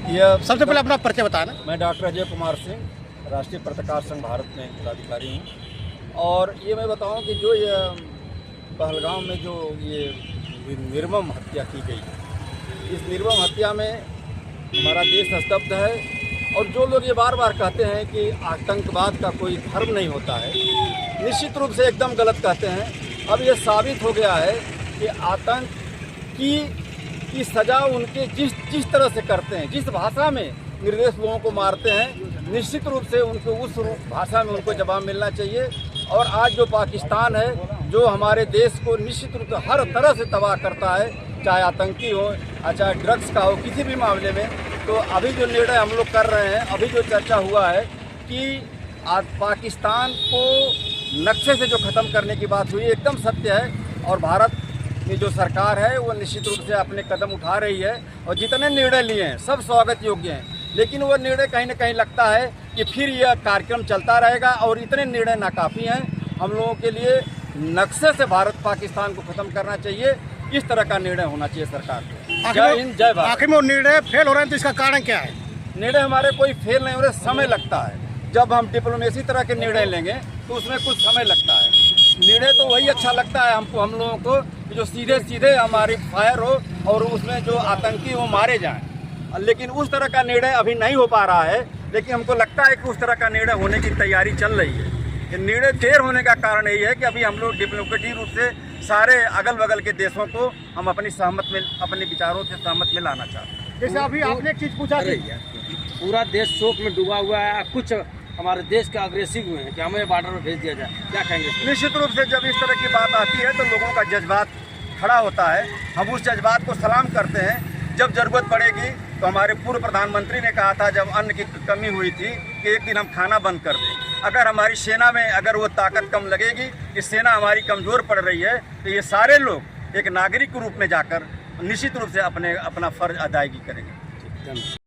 यह सबसे पहले अपना परिचय बताएं ना। मैं डॉक्टर अजय कुमार सिंह, राष्ट्रीय पत्रकार संघ भारत में पदाधिकारी हूँ। और ये मैं बताऊँ कि जो ये पहलगाम में जो ये निर्मम हत्या की गई, इस निर्मम हत्या में हमारा देश स्तब्ध है। और जो लोग ये बार बार कहते हैं कि आतंकवाद का कोई धर्म नहीं होता है, निश्चित रूप से एकदम गलत कहते हैं। अब ये साबित हो गया है कि आतंक की सज़ा उनके जिस तरह से करते हैं, जिस भाषा में निर्दोष लोगों को मारते हैं, निश्चित रूप से उनको उस भाषा में उनको जवाब मिलना चाहिए। और आज जो पाकिस्तान है, जो हमारे देश को निश्चित रूप से हर तरह से तबाह करता है, चाहे आतंकी हो, चाहे ड्रग्स का हो, किसी भी मामले में, तो अभी जो निर्णय हम लोग कर रहे हैं, अभी जो चर्चा हुआ है कि आज पाकिस्तान को नक्शे से जो ख़त्म करने की बात हुई, एकदम सत्य है। और भारत की जो सरकार है वो निश्चित रूप से अपने कदम उठा रही है और जितने निर्णय लिए हैं सब स्वागत योग्य हैं। लेकिन वो निर्णय कहीं ना कहीं लगता है कि फिर यह कार्यक्रम चलता रहेगा और इतने निर्णय नाकाफ़ी हैं। हम लोगों के लिए नक्शे से भारत पाकिस्तान को ख़त्म करना चाहिए, इस तरह का निर्णय होना चाहिए सरकार को। जय हिंद, जय भारत। आखिर में वो निर्णय फेल हो रहे हैं तो इसका कारण क्या है? निर्णय हमारे कोई फेल नहीं हो रहे, समय लगता है। जब हम डिप्लोमेसी तरह के निर्णय लेंगे तो उसमें कुछ समय लगता है। निर्णय तो वही अच्छा लगता है हमको, हम लोगों को, जो सीधे सीधे हमारी फायर हो और उसमें जो आतंकी वो मारे जाएं। लेकिन उस तरह का निर्णय अभी नहीं हो पा रहा है। लेकिन हमको लगता है कि उस तरह का निर्णय होने की तैयारी चल रही है। ये निर्णय देर होने का कारण यही है कि अभी हम लोग डिप्लोमेटिक रूप से सारे अगल बगल के देशों को हम अपनी सहमत में, अपने विचारों से सहमत में लाना चाहते हैं। जैसे अभी आपने एक चीज़ पूछा कि पूरा देश शोक में डूबा हुआ है, कुछ हमारे देश के अग्रेसिव हुए हैं कि हमें बॉर्डर पर भेज दिया जाए, क्या कहेंगे? निश्चित रूप से जब इस तरह की बात आती है तो लोगों का जज्बात खड़ा होता है। हम उस जज्बात को सलाम करते हैं। जब ज़रूरत पड़ेगी तो हमारे पूर्व प्रधानमंत्री ने कहा था, जब अन्न की कमी हुई थी, कि एक दिन हम खाना बंद कर दें। अगर हमारी सेना में अगर वो ताकत कम लगेगी कि सेना हमारी कमज़ोर पड़ रही है, तो ये सारे लोग एक नागरिक के रूप में जाकर निश्चित रूप से अपना फ़र्ज अदायगी करेंगे।